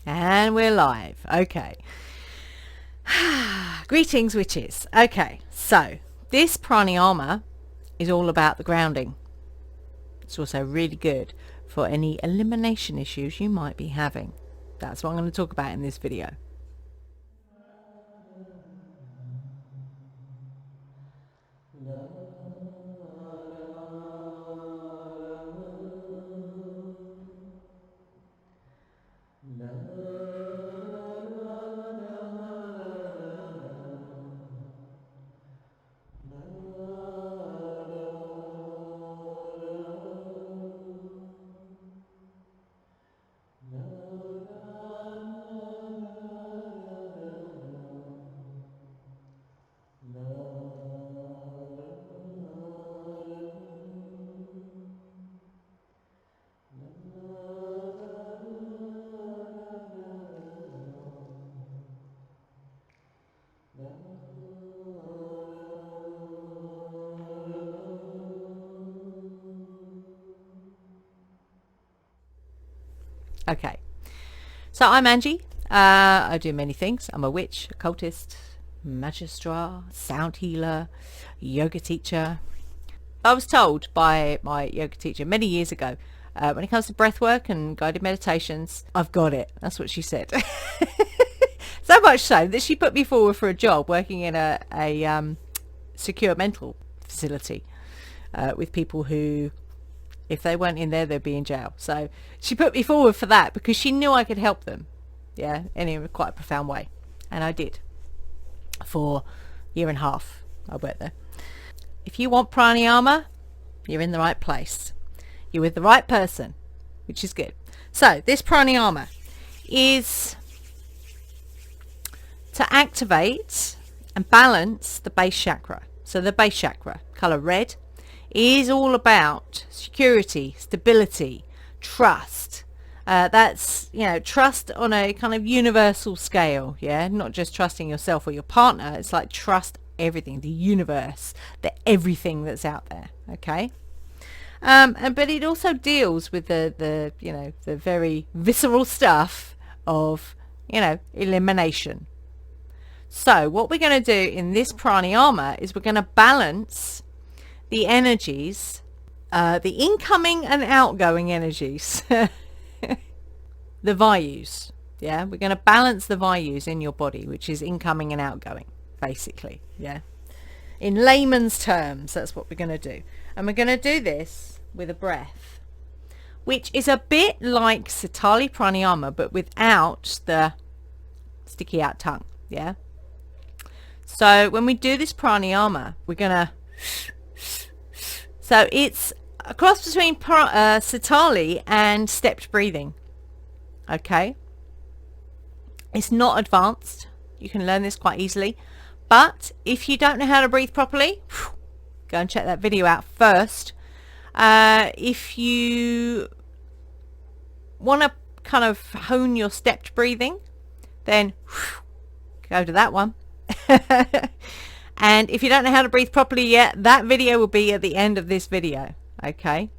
And we're live. Okay. Greetings, witches. Okay, so this pranayama is all about the grounding. It's also really good for any elimination issues you might be having. That's what I'm going to talk about in this video. Okay, so I'm Angie. I do many things. I'm a witch, occultist, magistra, sound healer, yoga teacher. I was told by my yoga teacher many years ago, when it comes to breath work and guided meditations, I've got it. That's what she said. So much so that she put me forward for a job working in a secure mental facility with people who, if they weren't in there, they'd be in jail. So she put me forward for that because she knew I could help them. Yeah, and in quite a profound way. And I did. For a year and a half, I worked there. If you want pranayama, you're in the right place. You're with the right person, which is good. So this pranayama is to activate and balance the base chakra. So the base chakra, colour red, is all about security, stability, trust. That's, you know, trust on a kind of universal scale, yeah? Not just trusting yourself or your partner. It's like trust everything, the universe, the everything that's out there, okay? But it also deals with the you know, the very visceral stuff of, you know, elimination. So what we're going to do in this pranayama is we're going to balance the energies, the incoming and outgoing energies, the vayus. Yeah, we're going to balance the vayus in your body, which is incoming and outgoing, basically. Yeah, in layman's terms, that's what we're going to do. And we're going to do this with a breath, which is a bit like Sitali pranayama, but without the sticky out tongue. Yeah. So when we do this pranayama, we're going to... So it's a cross between Sitali and stepped breathing. Okay. It's not advanced. You can learn this quite easily. But if you don't know how to breathe properly, go and check that video out first. If you want to kind of hone your stepped breathing, then go to that one. And if you don't know how to breathe properly yet, that video will be at the end of this video. Okay.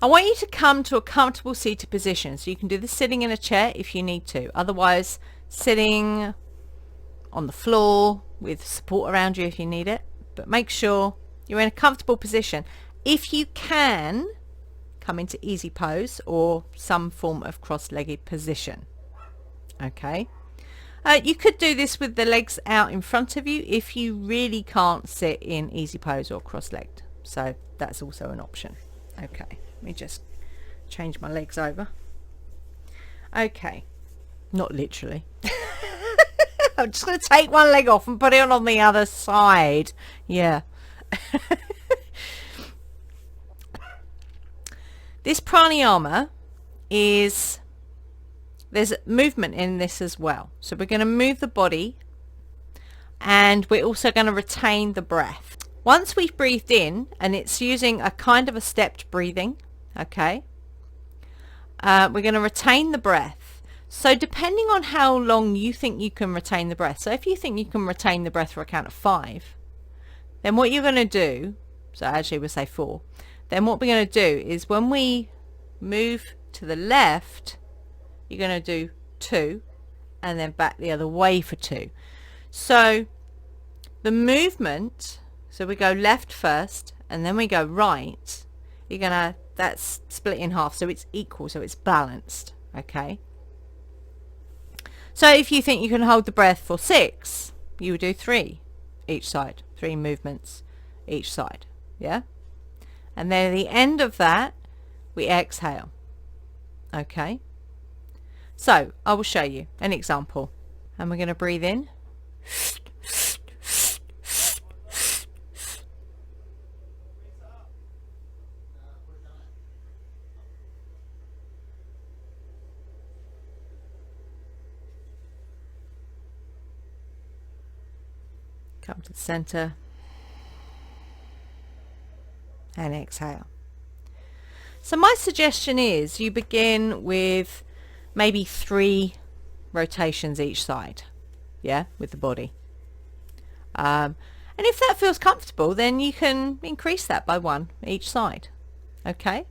I want you to come to a comfortable seated position. So you can do this sitting in a chair if you need to. Otherwise, sitting on the floor with support around you if you need it. But make sure you're in a comfortable position. If you can, come into easy pose or some form of cross-legged position. Okay. You could do this with the legs out in front of you if you really can't sit in easy pose or cross-legged. So that's also an option. Okay, let me just change my legs over. Okay, not literally. I'm just going to take one leg off and put it on the other side. Yeah. This pranayama is... There's movement in this as well. So we're going to move the body and we're also going to retain the breath. Once we've breathed in, and it's using a kind of a stepped breathing, okay, we're going to retain the breath. So depending on how long you think you can retain the breath, so if you think you can retain the breath for a count of 5, then what you're going to do, so actually we'll say 4, then what we're going to do is when we move to the left, you're going to do 2 and then back the other way for 2. So the movement, so we go left first and then we go right, that's split in half, so it's equal, so it's balanced. Okay, so if you think you can hold the breath for 6, you would do 3 each side, 3 movements each side. Yeah, and then at the end of that we exhale. Okay, so I will show you an example, and we're going to breathe in. Come to the center and exhale. So my suggestion is you begin with maybe 3 rotations each side, yeah, with the body. And if that feels comfortable, then you can increase that by 1 each side. Okay,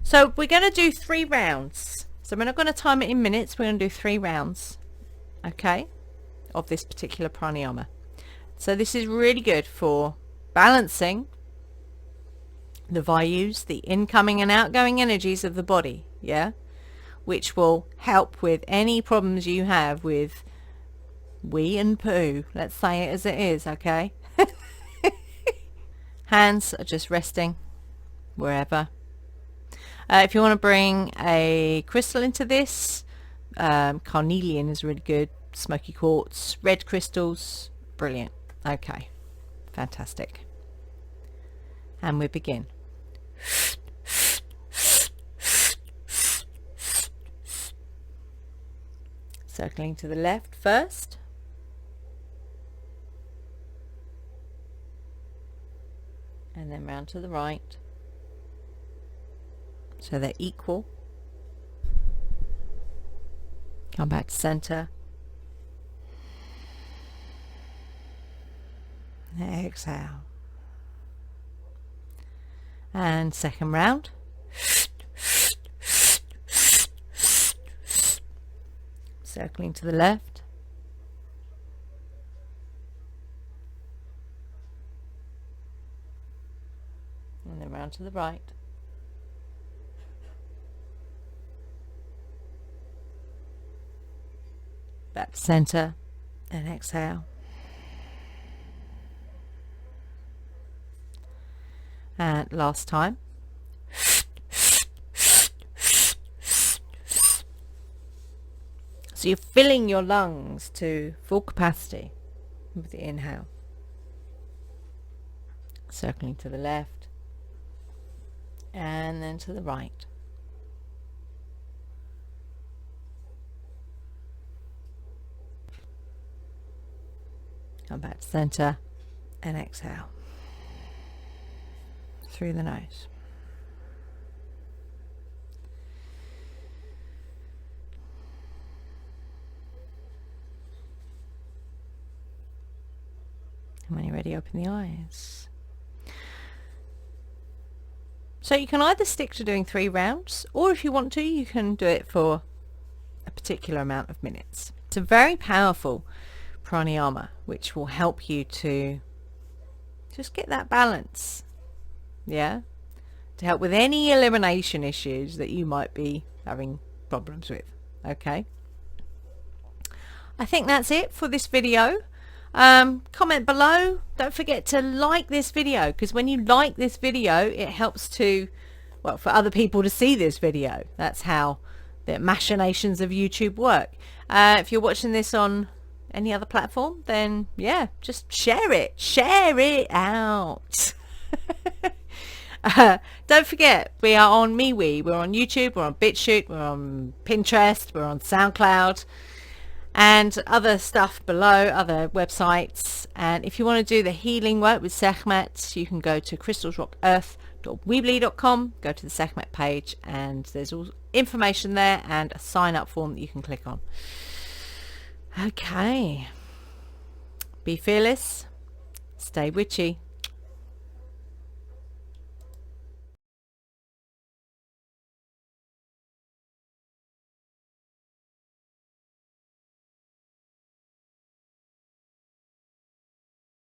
so we're going to do 3 rounds. So we're not going to time it in minutes, we're going to do 3 rounds, okay, of this particular pranayama. So this is really good for balancing the vayus, the incoming and outgoing energies of the body, yeah, which will help with any problems you have with wee and poo. Let's say it as it is, okay? Hands are just resting wherever. If you want to bring a crystal into this, carnelian is really good, smoky quartz, red crystals, brilliant. Okay, fantastic. And we begin. Circling to the left first. And then round to the right. So they're equal. Come back to center. Exhale. And second round. Circling to the left. And then round to the right. Back to center and exhale. And last time. So you're filling your lungs to full capacity with the inhale. Circling to the left and then to the right. Come back to center and exhale through the nose. And when you're ready, open the eyes. So you can either stick to doing 3 rounds, or if you want to, you can do it for a particular amount of minutes. It's a very powerful pranayama, which will help you to just get that balance. Yeah, to help with any elimination issues that you might be having problems with. Okay, I think that's it for this video. Comment below. Don't forget to like this video, because when you like this video, it helps to, well, for other people to see this video. That's how the machinations of YouTube work. If you're watching this on any other platform, then yeah, just share it out. Don't forget, we are on MeWe, we're on YouTube, we're on BitChute, we're on Pinterest, we're on Soundcloud, and other stuff below, other websites. And if you want to do the healing work with Sekhmet, you can go to crystalsrockearth.weebly.com, go to the Sekhmet page, and there's all information there and a sign up form that you can click on. Okay, be fearless, stay witchy.